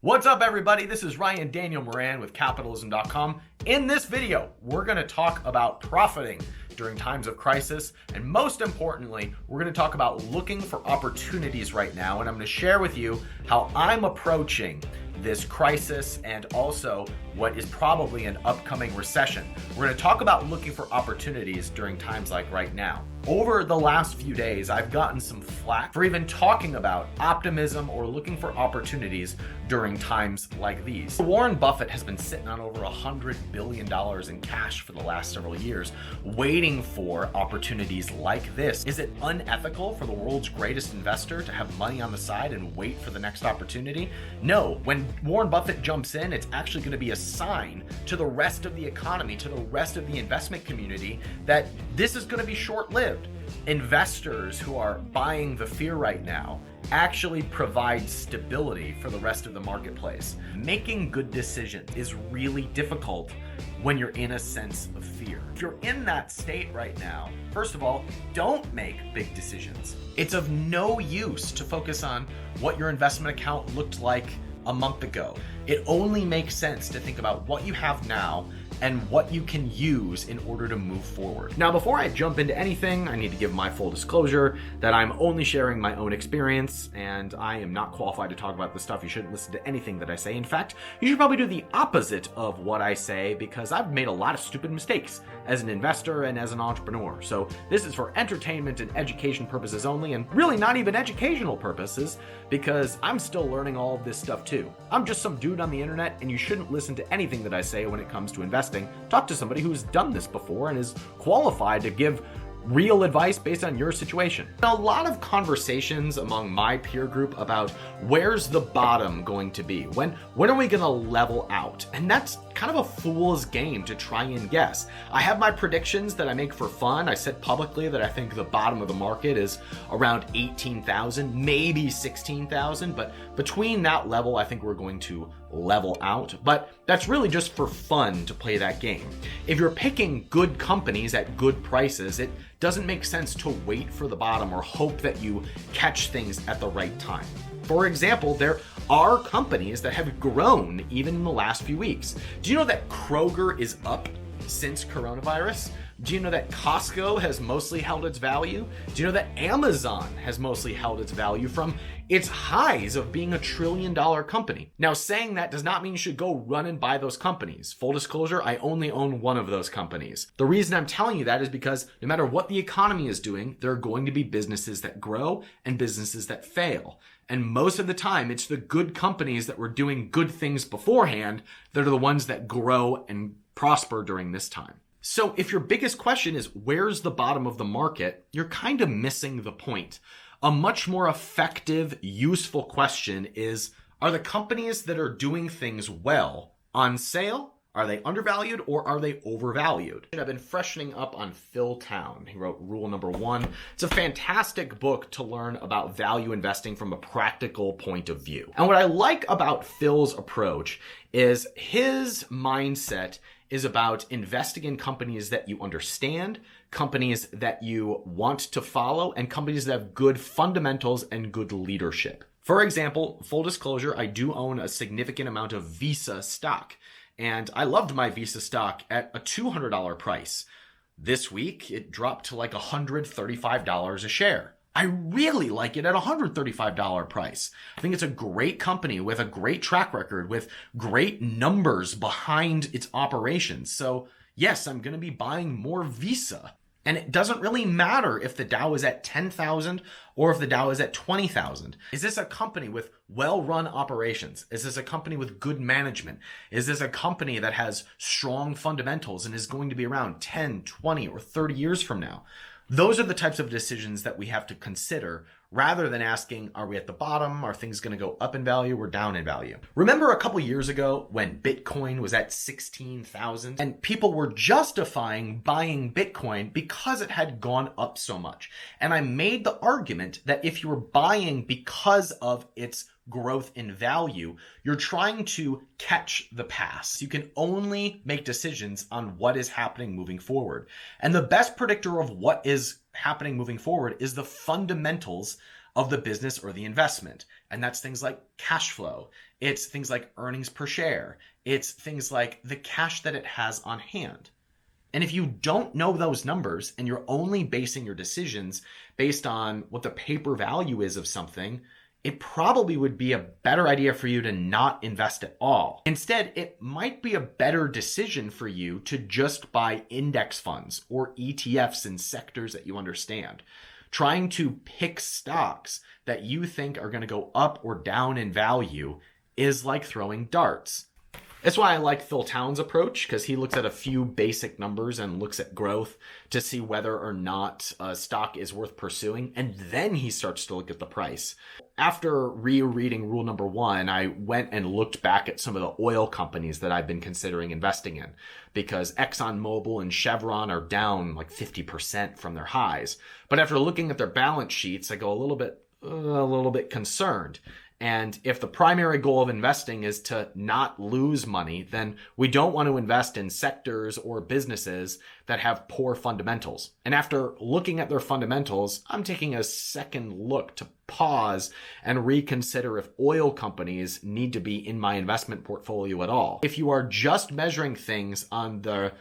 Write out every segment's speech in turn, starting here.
What's up, everybody? This is Ryan Daniel Moran with Capitalism.com. In this video, we're going to talk about profiting during times of crisis, and most importantly, we're going to talk about looking for opportunities right now, and I'm going to share with you how I'm approaching this crisis and also what is probably an upcoming recession. We're going to talk about looking for opportunities during times like right now. Over the last few days, I've gotten some flack for even talking about optimism or looking for opportunities during times like these. Warren Buffett has been sitting on over $100 billion in cash for the last several years, waiting for opportunities like this. Is it unethical for the world's greatest investor to have money on the side and wait for the next opportunity? No. When Warren Buffett jumps in, it's actually going to be a sign to the rest of the economy, to the rest of the investment community, that this is going to be short-lived. Investors who are buying the fear right now actually provide stability for the rest of the marketplace. Making good decisions is really difficult when you're in a sense of fear. If you're in that state right now, first of all, don't make big decisions. It's of no use to focus on what your investment account looked like a month ago. It only makes sense to think about what you have now and what you can use in order to move forward. Now, before I jump into anything, I need to give my full disclosure that I'm only sharing my own experience and I am not qualified to talk about this stuff. You shouldn't listen to anything that I say. In fact, you should probably do the opposite of what I say because I've made a lot of stupid mistakes as an investor and as an entrepreneur. So this is for entertainment and education purposes only, and really not even educational purposes, because I'm still learning all of this stuff too. I'm just some dude on the internet, and you shouldn't listen to anything that I say when it comes to investing. Talk to somebody who's done this before and is qualified to give real advice based on your situation. A lot of conversations among my peer group about where's the bottom going to be? When are we going to level out? And that's kind of a fool's game to try and guess. I have my predictions that I make for fun. I said publicly that I think the bottom of the market is around 18,000, maybe 16,000, but between that level, I think we're going to level out. But that's really just for fun to play that game. If you're picking good companies at good prices, it doesn't make sense to wait for the bottom or hope that you catch things at the right time. For example, there are companies that have grown even in the last few weeks. Do you know that Kroger is up since coronavirus? Do you know that Costco has mostly held its value? Do you know that Amazon has mostly held its value from its highs of being $1 trillion company? Now, saying that does not mean you should go run and buy those companies. Full disclosure, I only own one of those companies. The reason I'm telling you that is because no matter what the economy is doing, there are going to be businesses that grow and businesses that fail. And most of the time, it's the good companies that were doing good things beforehand that are the ones that grow and prosper during this time. So if your biggest question is where's the bottom of the market, you're kind of missing the point. A much more effective, useful question is, are the companies that are doing things well on sale? Are they undervalued or are they overvalued? I've been freshening up on Phil Town. He wrote Rule Number 1. It's a fantastic book to learn about value investing from a practical point of view. And what I like about Phil's approach is his mindset is about investing in companies that you understand, companies that you want to follow, and companies that have good fundamentals and good leadership. For example, full disclosure, I do own a significant amount of Visa stock, and I loved my Visa stock at a $200 price. This week, it dropped to like $135 a share. I really like it at a $135 price. I think it's a great company with a great track record, with great numbers behind its operations. So yes, I'm going to be buying more Visa. And it doesn't really matter if the Dow is at 10,000 or if the Dow is at 20,000. Is this a company with well-run operations? Is this a company with good management? Is this a company that has strong fundamentals and is going to be around 10, 20, or 30 years from now? Those are the types of decisions that we have to consider rather than asking, are we at the bottom? Are things going to go up in value or down in value? Remember a couple years ago when Bitcoin was at 16,000 and people were justifying buying Bitcoin because it had gone up so much. And I made the argument that if you were buying because of its growth in value, you're trying to catch the pass. You can only make decisions on what is happening moving forward. And the best predictor of what is happening moving forward is the fundamentals of the business or the investment. And that's things like cash flow. It's things like earnings per share. It's things like the cash that it has on hand. And if you don't know those numbers and you're only basing your decisions based on what the paper value is of something, it probably would be a better idea for you to not invest at all. Instead, it might be a better decision for you to just buy index funds or ETFs in sectors that you understand. Trying to pick stocks that you think are going to go up or down in value is like throwing darts. That's why I like Phil Town's approach, because he looks at a few basic numbers and looks at growth to see whether or not a stock is worth pursuing. And then he starts to look at the price. After rereading rule number 1, I went and looked back at some of the oil companies that I've been considering investing in, because ExxonMobil and Chevron are down like 50% from their highs. But after looking at their balance sheets, I go a little bit concerned. And if the primary goal of investing is to not lose money, then we don't want to invest in sectors or businesses that have poor fundamentals. And after looking at their fundamentals, I'm taking a second look to pause and reconsider if oil companies need to be in my investment portfolio at all. If you are just measuring things on the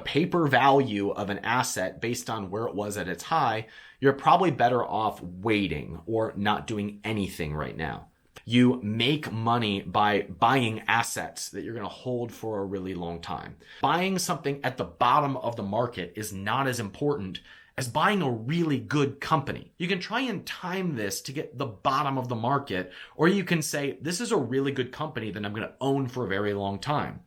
paper value of an asset based on where it was at its high, you're probably better off waiting or not doing anything right now. You make money by buying assets that you're going to hold for a really long time. Buying something at the bottom of the market is not as important as buying a really good company. You can try and time this to get the bottom of the market, or you can say, this is a really good company that I'm going to own for a very long time.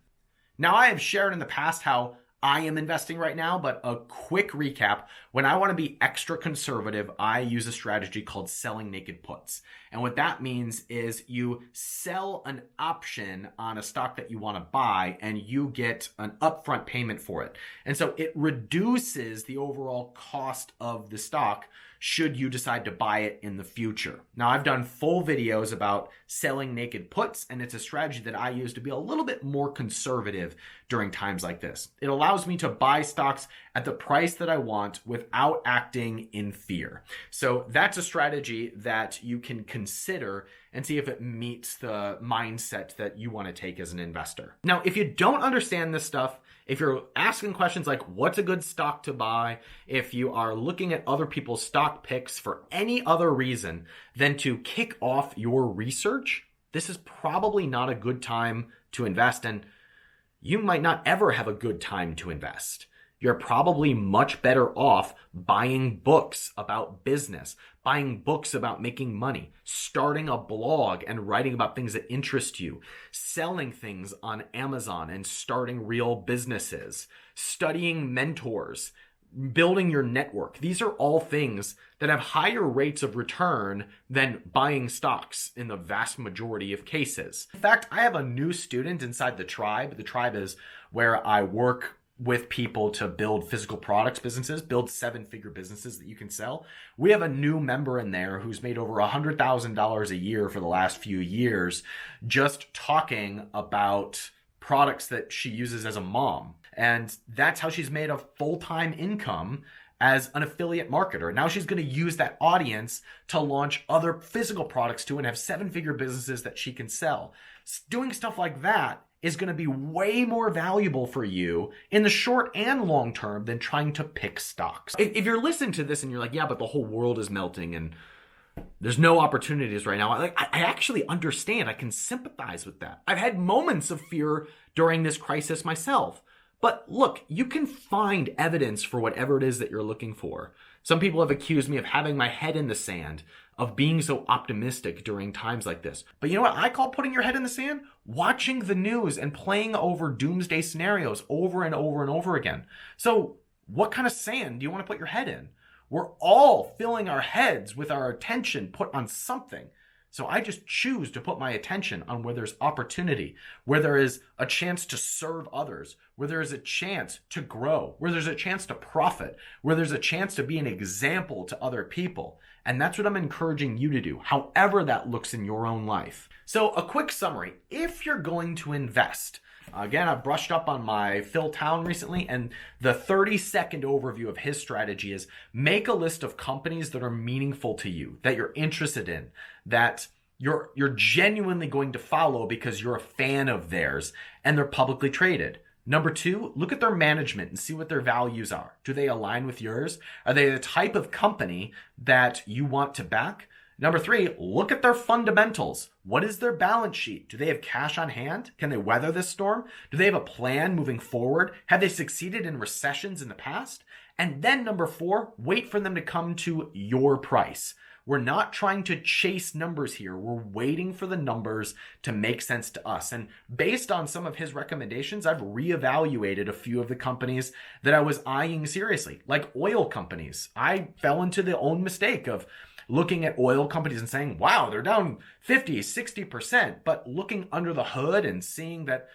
Now, I have shared in the past how I am investing right now, but a quick recap. When I want to be extra conservative, I use a strategy called selling naked puts. And what that means is you sell an option on a stock that you want to buy and you get an upfront payment for it. And so it reduces the overall cost of the stock should you decide to buy it in the future. Now, I've done full videos about selling naked puts, and it's a strategy that I use to be a little bit more conservative during times like this. It allows me to buy stocks at the price that I want without acting in fear. So that's a strategy that you can consider and see if it meets the mindset that you want to take as an investor. Now, if you don't understand this stuff, if you're asking questions like what's a good stock to buy, if you are looking at other people's stock picks for any other reason than to kick off your research, this is probably not a good time to invest, and you might not ever have a good time to invest. You're probably much better off buying books about business, buying books about making money, starting a blog and writing about things that interest you, selling things on Amazon and starting real businesses, studying mentors, building your network. These are all things that have higher rates of return than buying stocks in the vast majority of cases. In fact, I have a new student inside the tribe. The tribe is where I work with people to build physical products businesses, build 7-figure businesses that you can sell. We have a new member in there who's made over $100,000 a year for the last few years just talking about products that she uses as a mom. And that's how she's made a full-time income as an affiliate marketer. Now she's going to use that audience to launch other physical products too and have 7-figure businesses that she can sell. Doing stuff like that is going to be way more valuable for you in the short and long term than trying to pick stocks. If you're listening to this and you're like, yeah, but the whole world is melting and there's no opportunities right now, I actually understand. I can sympathize with that. I've had moments of fear during this crisis myself. But look, you can find evidence for whatever it is that you're looking for. Some people have accused me of having my head in the sand, of being so optimistic during times like this. But you know what I call putting your head in the sand? Watching the news and playing over doomsday scenarios over and over and over again. So what kind of sand do you want to put your head in? We're all filling our heads with our attention put on something. So I just choose to put my attention on where there's opportunity, where there is a chance to serve others, where there is a chance to grow, where there's a chance to profit, where there's a chance to be an example to other people. And that's what I'm encouraging you to do, however that looks in your own life. So a quick summary, if you're going to invest, Again, I brushed up on my Phil Town recently, and the 30-second overview of his strategy is make a list of companies that are meaningful to you, that you're interested in, that you're genuinely going to follow because you're a fan of theirs, and they're publicly traded. Number two, look at their management and see what their values are. Do they align with yours? Are they the type of company that you want to back? Number three, look at their fundamentals. What is their balance sheet? Do they have cash on hand? Can they weather this storm? Do they have a plan moving forward? Have they succeeded in recessions in the past? And then number four, wait for them to come to your price. We're not trying to chase numbers here. We're waiting for the numbers to make sense to us. And based on some of his recommendations, I've reevaluated a few of the companies that I was eyeing seriously, like oil companies. I fell into the own mistake of looking at oil companies and saying, wow, they're down 50, 60%, but looking under the hood and seeing that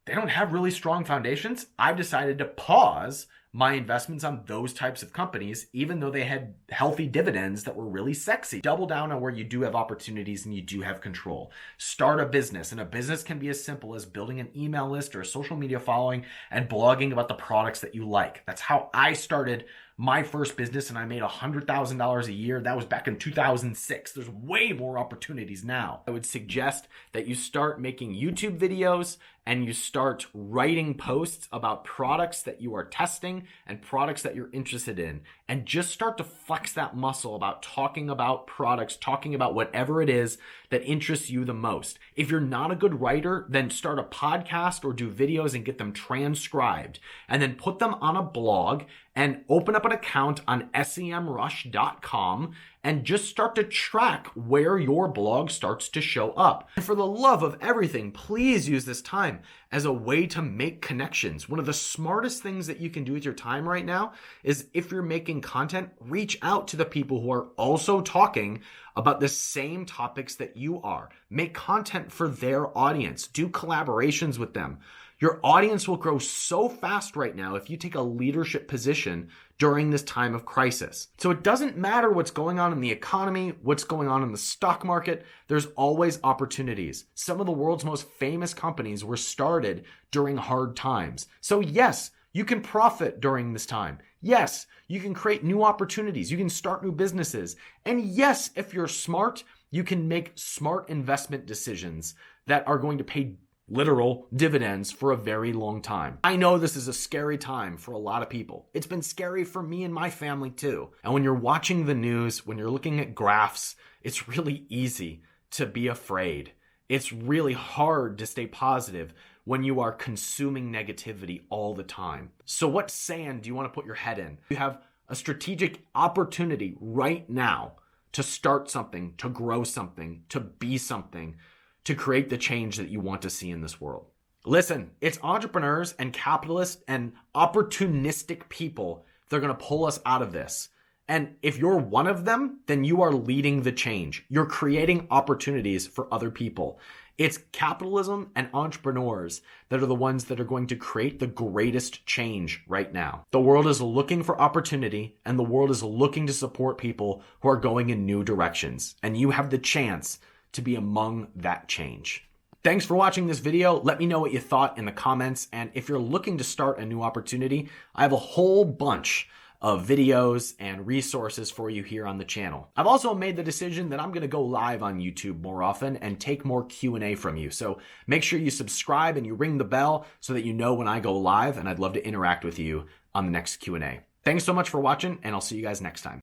they don't have really strong foundations, I've decided to pause my investments on those types of companies, even though they had healthy dividends that were really sexy. Double down on where you do have opportunities and you do have control. Start a business, and a business can be as simple as building an email list or a social media following and blogging about the products that you like. That's how I started my first business, and I made $100,000 a year. That was back in 2006. There's way more opportunities now. I would suggest that you start making YouTube videos and you start writing posts about products that you are testing and products that you're interested in, and just start to flex that muscle about talking about products, talking about whatever it is that interests you the most. If you're not a good writer, then start a podcast or do videos and get them transcribed, and then put them on a blog and open up an account on semrush.com and just start to track where your blog starts to show up. And for the love of everything, please use this time as a way to make connections. One of the smartest things that you can do with your time right now is, if you're making content, reach out to the people who are also talking about the same topics that you are. Make content for their audience. Do collaborations with them. Your audience will grow so fast right now if you take a leadership position during this time of crisis. So it doesn't matter what's going on in the economy, what's going on in the stock market, there's always opportunities. Some of the world's most famous companies were started during hard times. So yes, you can profit during this time. Yes, you can create new opportunities. You can start new businesses. And yes, if you're smart, you can make smart investment decisions that are going to pay literal dividends for a very long time. I know this is a scary time for a lot of people. It's been scary for me and my family too. And when you're watching the news, when you're looking at graphs, it's really easy to be afraid. It's really hard to stay positive when you are consuming negativity all the time. So what sand do you want to put your head in? You have a strategic opportunity right now to start something, to grow something, to be something, to create the change that you want to see in this world. Listen, it's entrepreneurs and capitalists and opportunistic people that are going to pull us out of this. And if you're one of them, then you are leading the change. You're creating opportunities for other people. It's capitalism and entrepreneurs that are the ones that are going to create the greatest change right now. The world is looking for opportunity, and the world is looking to support people who are going in new directions. And you have the chance to be among that change. Thanks for watching this video. Let me know what you thought in the comments. And if you're looking to start a new opportunity, I have a whole bunch of videos and resources for you here on the channel. I've also made the decision that I'm going to go live on YouTube more often and take more Q&A from you. So make sure you subscribe and you ring the bell so that you know when I go live, and I'd love to interact with you on the next Q&A. Thanks so much for watching, and I'll see you guys next time.